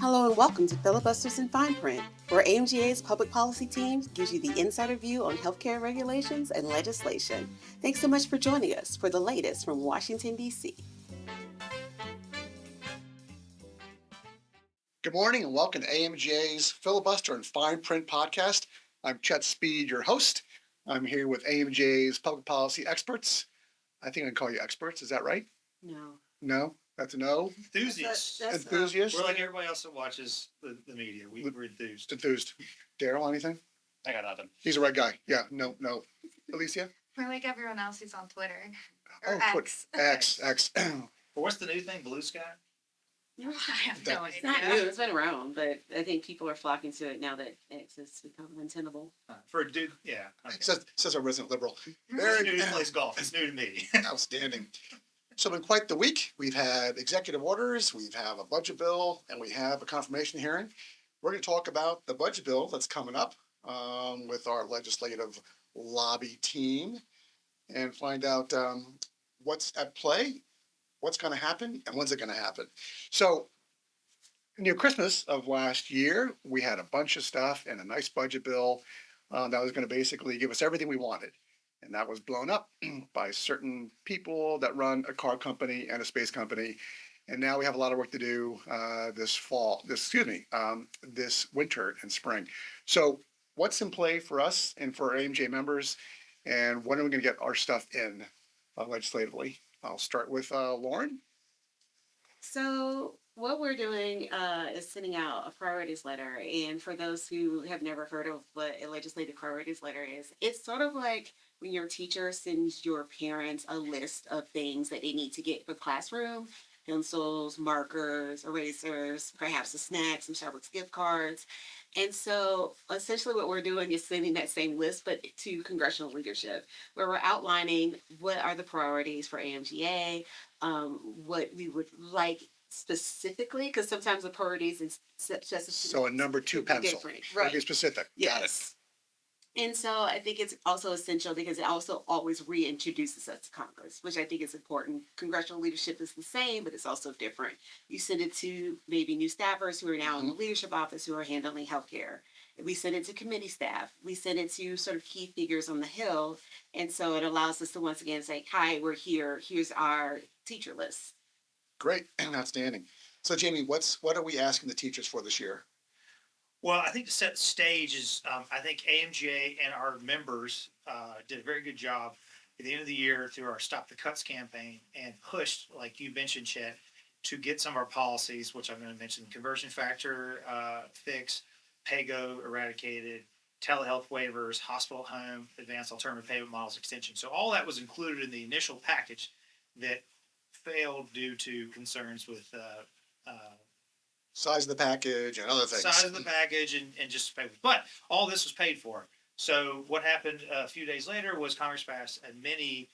Hello and welcome to Filibusters in Fine Print, where AMGA's public policy team gives you the insider view on healthcare regulations and legislation. Thanks so much for joining us for the latest from Washington, D.C. Good morning and welcome to AMGA's Filibuster and Fine Print podcast. I'm Chet Speed, your host. I'm here with AMGA's public policy experts. I think I can call you experts. Is that right? No. No? That's a no? Enthusiasts. Enthusiasts? We're like everybody else that watches the media. We're enthused. Enthused. Daryl, anything? I got nothing. He's the right guy. Yeah, no. Alicia? We're like everyone else who's on Twitter. Oh, Or X. X. But what's the new thing? Blue Sky? I have no It's not new. idea. It's been around, but I think people are flocking to it now that X has become untenable. For a dude, yeah. Okay. Says a resident liberal. It's new to plays golf. It's new to me. Outstanding. So in quite the week, we've had executive orders, we have a budget bill, and we have a confirmation hearing. We're going to talk about the budget bill that's coming up with our legislative lobby team and find out what's at play, what's going to happen, and when's it going to happen. So near Christmas of last year, we had a bunch of stuff and a nice budget bill that was going to basically give us everything we wanted. And that was blown up by certain people that run a car company and a space company. And now we have a lot of work to do this winter and spring. So what's in play for us and for our AMJ members, and when are we going to get our stuff in legislatively? I'll start with Lauren. So what we're doing is sending out a priorities letter. And for those who have never heard of what a legislative priorities letter is, it's sort of like when your teacher sends your parents a list of things that they need to get for classroom: pencils, markers, erasers, perhaps a snack, some Starbucks gift cards. And so essentially what we're doing is sending that same list, but to congressional leadership, where we're outlining what are the priorities for AMGA, what we would like specifically, because sometimes the priorities is just So a number two pencil. different, Gotta right? be specific. Got it. Yes. And so I think it's also essential because it also always reintroduces us to Congress, which I think is important. Congressional leadership is the same, but it's also different. You send it to maybe new staffers who are now in the leadership office who are handling healthcare. We send it to committee staff. We send it to sort of key figures on the Hill. And so it allows us to once again say, hi, we're here. Here's our teacher list. Great. Outstanding. So Jamie, what are we asking the teachers for this year? Well, I think to set the stage is, I think AMGA and our members did a very good job at the end of the year through our Stop the Cuts campaign and pushed, like you mentioned, Chet, to get some of our policies, which I'm going to mention: conversion factor fix, PAYGO eradicated, telehealth waivers, hospital home, advanced alternative payment models extension. So all that was included in the initial package that failed due to concerns with Size of the package and other things. size of the package and just pay. But all this was paid for. So what happened a few days later was Congress passed a mini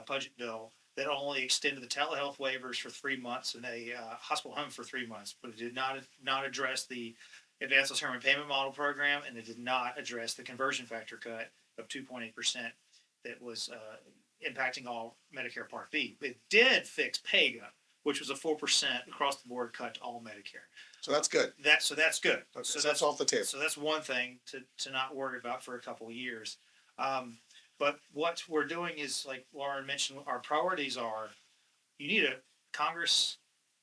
budget bill that only extended the telehealth waivers for 3 months and a hospital home for 3 months, but it did not address the advanced alternative payment model program, and it did not address the conversion factor cut of 2.8% that was impacting all Medicare Part B. It did fix PAYGO, which was a 4% across the board cut to all Medicare. So that's good. So that's good. Okay, So that's off the table. So that's one thing to not worry about for a couple of years. But what we're doing is, like Lauren mentioned, our priorities are: Congress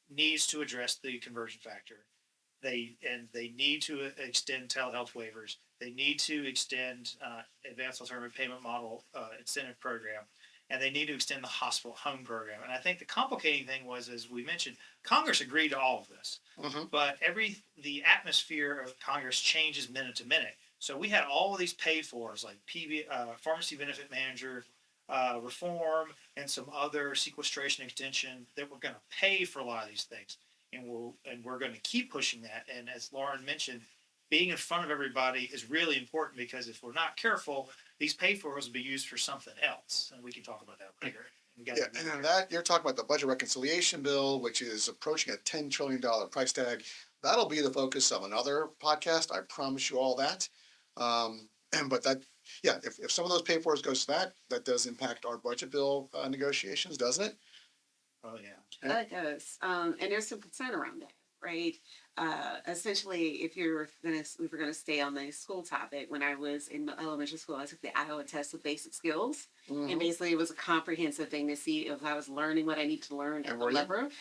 needs to address the conversion factor. They need to extend telehealth waivers. They need to extend advanced alternative payment model incentive program. And they need to extend the hospital home program. And I think the complicating thing was, as we mentioned, Congress agreed to all of this. But the atmosphere of Congress changes minute to minute. So we had all of these paid fors, like pharmacy benefit manager reform and some other sequestration extension, that were going to pay for a lot of these things. And we're going to keep pushing that. And as Lauren mentioned, being in front of everybody is really important, because if we're not careful, these pay fors will be used for something else, and we can talk about that later. Yeah, and then that you're talking about the budget reconciliation bill, which is approaching a $10 trillion price tag. That'll be the focus of another podcast. I promise you all that. But that, yeah, if some of those pay fors goes to that does impact our budget bill negotiations, doesn't it? Oh yeah. It does. And there's some concern around that, right? Essentially, if we're gonna stay on the school topic, when I was in elementary school, I took the Iowa test of basic skills, and Mhm. basically it was a comprehensive thing to see if I was learning what I need to learn And at the were you? level.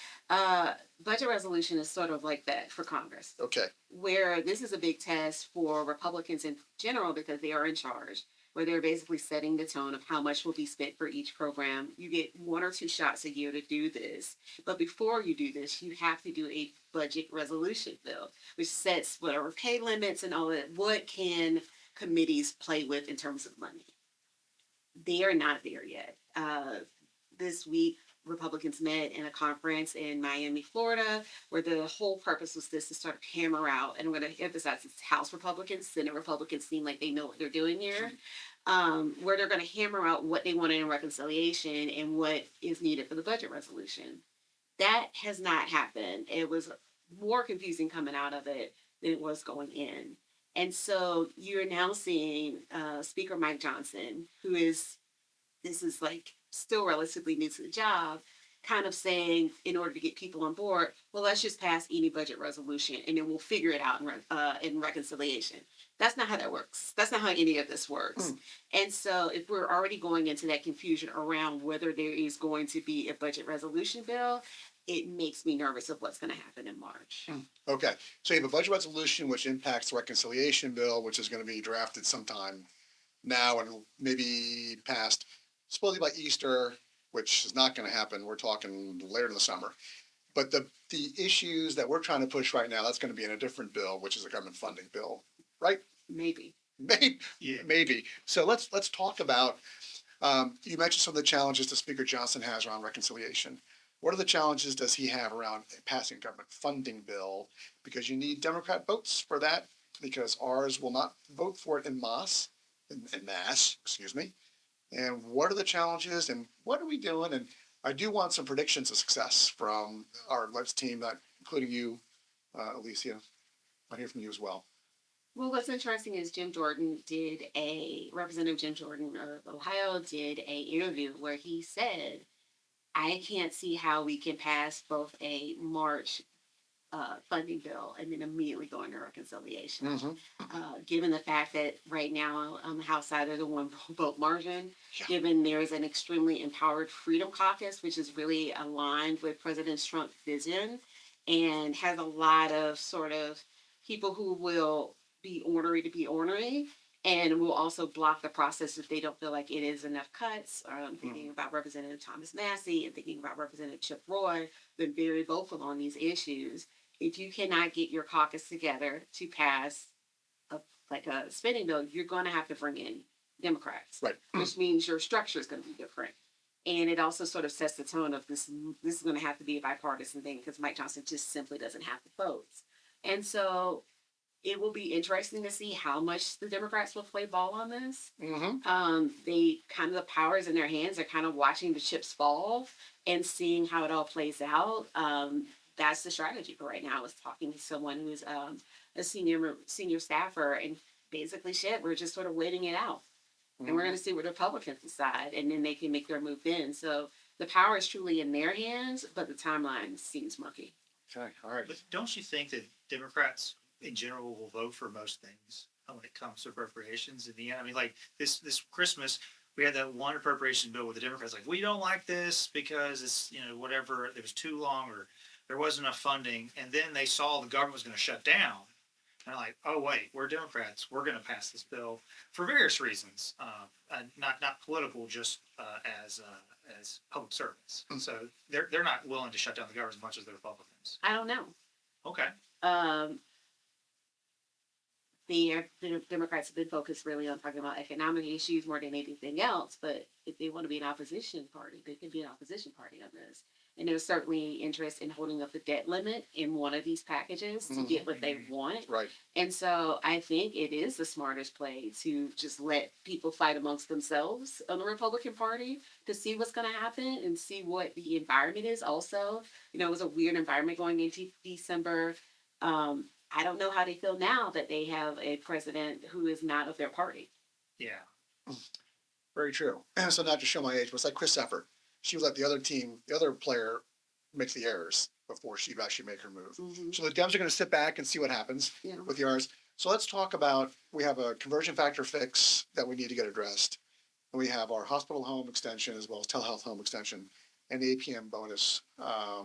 Budget resolution is sort of like that for Congress, Okay. where this is a big test for Republicans in general because they are in charge, where they're basically setting the tone of how much will be spent for each program. You get 1 or 2 shots a year to do this. But before you do this, you have to do a budget resolution bill, which sets whatever pay limits and all that. What can committees play with in terms of money? They are not there yet. This week, Republicans met in a conference in Miami, Florida, where the whole purpose was this to sort of hammer out, and I'm going to emphasize it's House Republicans, Senate Republicans seem like they know what they're doing here, where they're going to hammer out what they want in reconciliation and what is needed for the budget resolution. That has not happened. It was more confusing coming out of it than it was going in. And so you're now seeing Speaker Mike Johnson, who is this is like still relatively new to the job, kind of saying in order to get people on board, well, let's just pass any budget resolution and then we'll figure it out in reconciliation. That's not how that works. That's not how any of this works. And so if we're already going into that confusion around whether there is going to be a budget resolution bill, it makes me nervous of what's going to happen in March. Okay. So you have a budget resolution which impacts the reconciliation bill, which is going to be drafted sometime now and maybe passed supposedly by Easter, which is not going to happen. We're talking later in the summer. But the issues that we're trying to push right now, that's going to be in a different bill, which is a government funding bill, right? Maybe. Maybe. Yeah. Maybe. So let's talk about. You mentioned some of the challenges that Speaker Johnson has around reconciliation. What are the challenges does he have around passing a government funding bill? Because you need Democrat votes for that, because ours will not vote for it in mass, excuse me. And what are the challenges and what are we doing? And I do want some predictions of success from our Let's team, that including you, Alicia. I hear from you as well. Well, what's interesting is Representative Jim Jordan of Ohio did a interview where he said, I can't see how we can pass both a March funding bill and then immediately go into reconciliation. Mm-hmm. Given the fact that right now on the House side there's a one vote margin, Yeah. given there's an extremely empowered Freedom Caucus, which is really aligned with President Trump's vision and has a lot of sort of people who will be ornery to be ornery and will also block the process if they don't feel like it is enough cuts. I'm thinking about Representative Thomas Massey and thinking about Representative Chip Roy. They're very vocal on these issues. If you cannot get your caucus together to pass a spending bill, you're going to have to bring in Democrats, Right. which means your structure is going to be different. And it also sort of sets the tone of this. This is going to have to be a bipartisan thing because Mike Johnson just simply doesn't have the votes. And so it will be interesting to see how much the Democrats will play ball on this. Mm-hmm. They kind of the powers in their hands are kind of watching the chips fall and seeing how it all plays out. That's the strategy for right now. I was talking to someone who's a senior staffer, and basically, shit, we're just sort of waiting it out, and we're going to see what the Republicans decide, and then they can make their move then. So the power is truly in their hands, but the timeline seems murky. Okay. All right. But don't you think that Democrats in general will vote for most things when it comes to appropriations in the end? I mean, like this Christmas, we had that one appropriation bill with the Democrats like, we don't like this because it's, whatever, it was too long or there wasn't enough funding. And then they saw the government was going to shut down. And they're like, oh, wait, we're Democrats. We're going to pass this bill for various reasons, not political, just as public servants. So they're not willing to shut down the government as much as the Republicans. I don't know. Okay. The Democrats have been focused really on talking about economic issues more than anything else. But if they want to be an opposition party, they can be an opposition party on this. And there's certainly interest in holding up the debt limit in one of these packages to get what they want. Right. And so I think it is the smartest play to just let people fight amongst themselves on the Republican Party to see what's going to happen and see what the environment is also. It was a weird environment going into December. I don't know how they feel now that they have a president who is not of their party. Yeah. Very true. So not to show my age, but it's like Chris Effort. She was like the other team, the other player makes the errors before she'd actually make her move. Mhm. So the Dems are going to sit back and see what happens Yeah. with the errors. So let's talk about, we have a conversion factor fix that we need to get addressed. And we have our hospital home extension as well as telehealth home extension and the APM bonus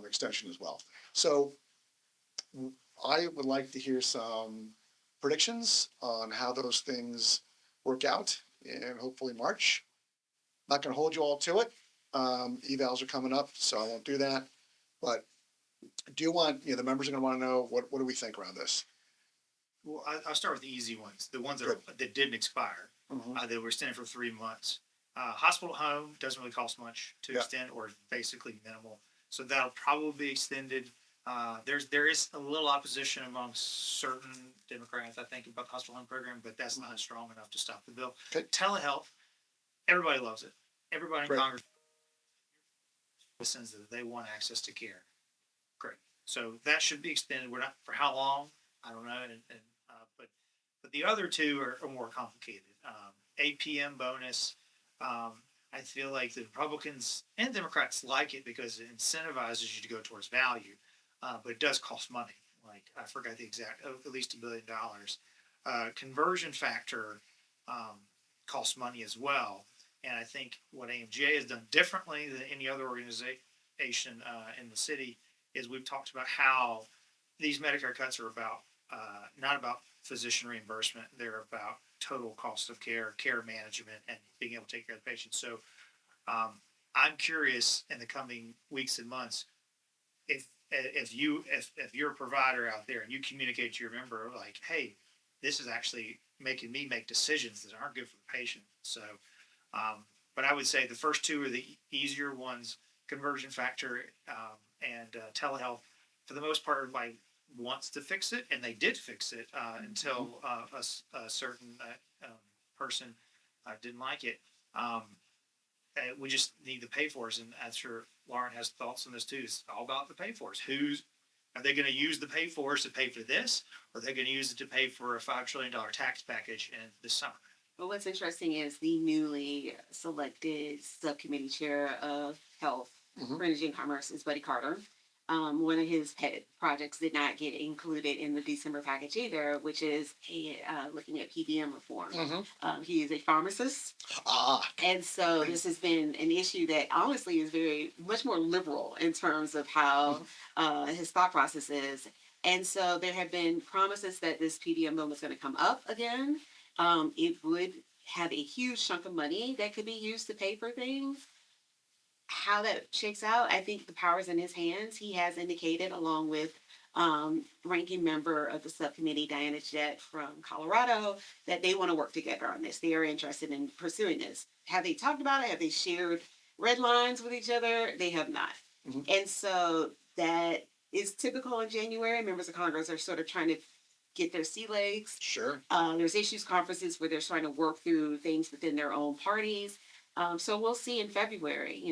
extension as well. So I would like to hear some predictions on how those things work out in hopefully March. Not going to hold you all to it. Evals are coming up, so I won't do that. But do you want, the members are going to want to know what do we think around this? Well, I'll start with the easy ones, the ones Good. that didn't expire, that were extended for 3 months. Hospital home doesn't really cost much to Yeah. extend, or basically minimal. So that'll probably be extended. There is a little opposition among certain Democrats, I think, about the hospital home program, but that's not strong enough to stop the bill. Okay. Telehealth, everybody loves it. Everybody in Great. Congress listens that they want access to care. Great. So that should be extended. We're not for how long, I don't know. But the other two are more complicated. APM bonus. I feel like the Republicans and Democrats like it because it incentivizes you to go towards value, but it does cost money. Like I forgot the exact, at least $1 billion. Conversion factor costs money as well, and I think what AMGA has done differently than any other organization in the city is we've talked about how these Medicare cuts are about not about physician reimbursement. They're about total cost of care, care management, and being able to take care of the patient. So I'm curious in the coming weeks and months if you're a provider out there and you communicate to your member like, hey, this is actually making me make decisions that aren't good for the patient. So, but I would say the first two are the easier ones: conversion factor and telehealth. For the most part, everybody wants to fix it, and they did fix it until a certain person didn't like it. We just need the pay for it, and I'm sure Lauren has thoughts on this too. It's all about the pay for it. Are they going to use the pay for to pay for this, or are they going to use it to pay for a $5 trillion tax package in this summer? But what's interesting is the newly selected subcommittee chair of health Mhm. for energy and commerce is Buddy Carter. One of his pet projects did not get included in the December package either, which is looking at PBM reform. He is a pharmacist, Ah, and so this has been an issue that honestly is very much more liberal in terms of how his thought process is. And so there have been promises that this PBM bill is going to come up again. It would have a huge chunk of money that could be used to pay for things. How that shakes out, I think the power's in his hands. He has indicated, along with ranking member of the subcommittee, Diana Jett from Colorado, that they want to work together on this. They are interested in pursuing this. Have they talked about it? Have they shared red lines with each other? They have not. And so that is typical in January. Members of Congress are sort of trying to get their sea legs. sure. There's issues conferences where they're trying to work through things within their own parties. So we'll see in February.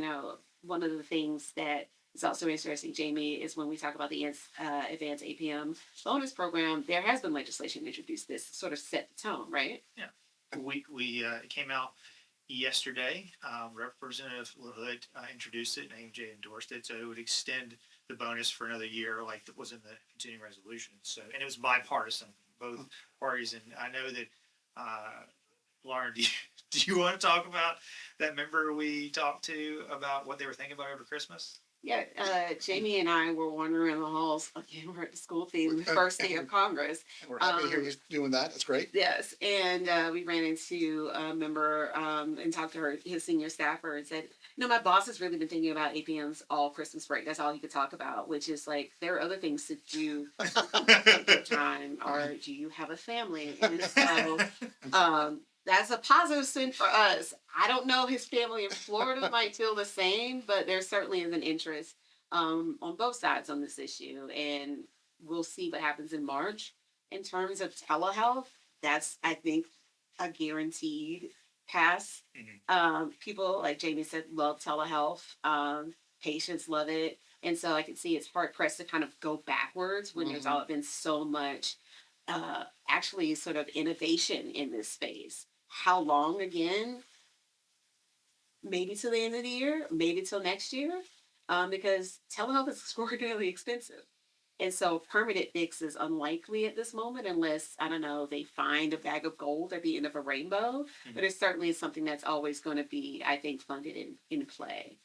One of the things that is also interesting, Jamie, is when we talk about the advanced APM bonus program, there has been legislation introduced this to sort of set the tone, right? Yeah, we came out yesterday. Representative LaHood introduced it, and AMJ endorsed it, so it would extend the bonus for another year, like that was in the continuing resolution. So, and it was bipartisan, both parties. And I know that Lauren, do you want to talk about that member we talked to about what they were thinking about over Christmas? Yeah, Jamie and I were wandering the halls. Again, we're at the school theme, the first day of Congress. And we're happy to hear you doing that. That's great. Yes, and we ran into a member and talked to his senior staffer, and said, my boss has really been thinking about APMs all Christmas break. That's all he could talk about, which is like, there are other things to do at your time, or do you have a family? And so that's a positive spin for us. I don't know, his family in Florida might feel the same, but there certainly is an interest on both sides on this issue, and we'll see what happens in March. In terms of telehealth, that's, I think, a guaranteed pass. People, like Jamie said, love telehealth. Patients love it. And so I can see it's hard pressed to kind of go backwards when there's all been so much actually sort of innovation in this space. How long again? Maybe till the end of the year, maybe till next year. because telehealth is extraordinarily expensive. And so permanent fix is unlikely at this moment unless, I don't know, they find a bag of gold at the end of a rainbow. Mhm. But it certainly is something that's always going to be, I think, funded in play.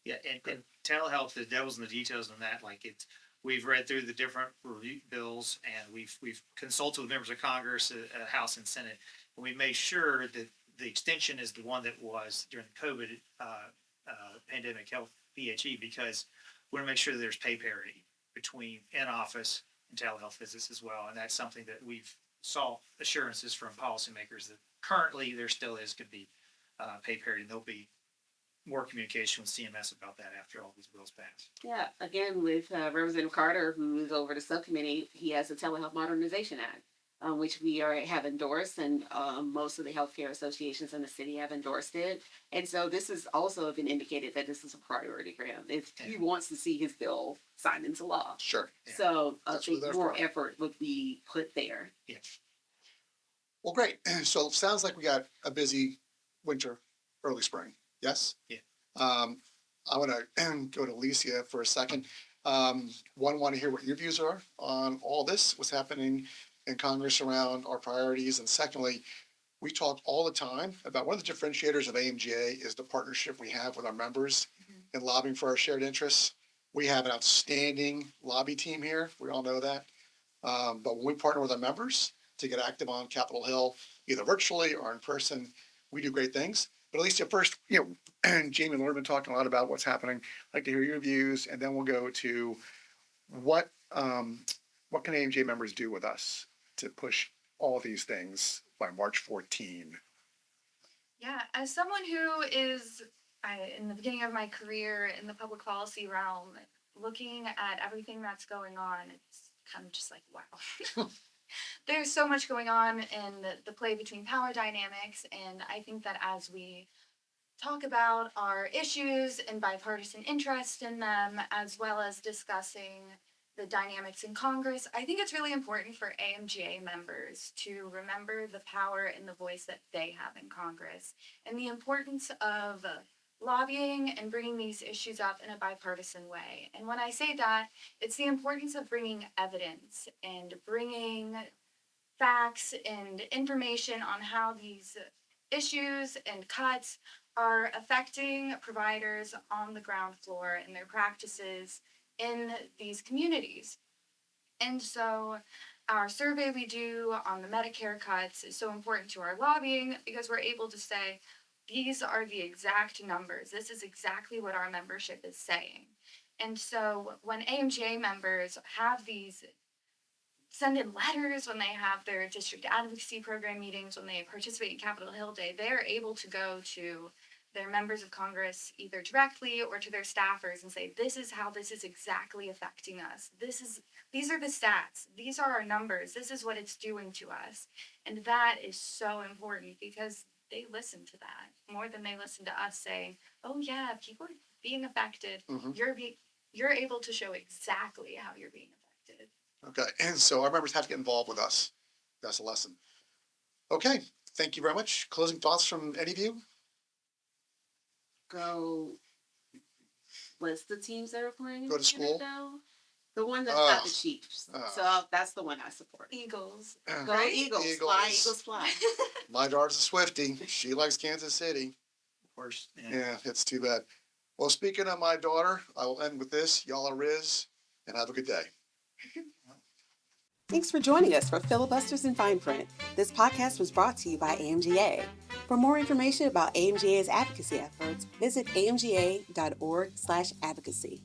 Yeah, and telehealth, the devil's in the details on that. Like we've read through the different review bills, and we've consulted with members of Congress, House and Senate, and we made sure that the extension is the one that was during the COVID pandemic health PHE, because we want to make sure that there's pay parity between in-office and telehealth visits as well, and that's something that we've saw assurances from policymakers that currently there still is could be pay parity, and there'll be more communication with CMS about that after all these bills pass. Yeah, again, with Representative Carter, who is over the subcommittee, he has the Telehealth Modernization Act, which have endorsed, and most of the healthcare associations in the city have endorsed it. And so this has also been indicated that this is a priority for him. If he wants to see his bill signed into law. Sure. Yeah. So I That's think what they're more for. effort would be put there. Yeah. Well, great. So it sounds like we got a busy winter, early spring. Yes? Yeah. I want to go to Alicia for a second. Want to hear what your views are on all this, what's happening in Congress around our priorities. And secondly, we talk all the time about one of the differentiators of AMGA is the partnership we have with our members in lobbying for our shared interests. We have an outstanding lobby team here. We all know that. But when we partner with our members to get active on Capitol Hill, either virtually or in person, we do great things. But Alicia, first, and Jamie and Laura have been talking a lot about what's happening. I'd like to hear your views, and then we'll go to what can AMJ members do with us to push all these things by March 14. Yeah, as someone who is in the beginning of my career in the public policy realm, looking at everything that's going on, it's kind of just like, wow. There's so much going on in the play between power dynamics, and I think that as we talk about our issues and bipartisan interest in them, as well as discussing the dynamics in Congress, I think it's really important for AMGA members to remember the power and the voice that they have in Congress, and the importance of lobbying and bringing these issues up in a bipartisan way. And when I say that, it's the importance of bringing evidence and bringing facts and information on how these issues and cuts are affecting providers on the ground floor and their practices in these communities. And so our survey we do on the Medicare cuts is so important to our lobbying because we're able to say, these are the exact numbers. This is exactly what our membership is saying. And so when AMGA members have these send in letters, when they have their district advocacy program meetings, when they participate in Capitol Hill Day, they're able to go to their members of Congress either directly or to their staffers and say, this is how this is exactly affecting us. These are the stats. These are our numbers. This is what it's doing to us. And that is so important because they listen to that more than they listen to us saying, oh yeah, people are being affected. Mhm. You're able to show exactly how you're being affected. Okay, and so our members have to get involved with us. That's a lesson. Okay, thank you very much. Closing thoughts from any of you? Go. What's the teams that are playing? Go to school? Now? The one that's not the Oh. Chiefs. Oh. So that's the one I support. Eagles. Go Right? Eagles. Eagles. Fly, Eagles, fly. My daughter's a Swiftie. She likes Kansas City. Of course. Yeah, it's too bad. Well, speaking of my daughter, I will end with this. Y'all are Riz, and have a good day. Thanks for joining us for Filibusters in Fine Print. This podcast was brought to you by AMGA. For more information about AMGA's advocacy efforts, visit amga.org/advocacy.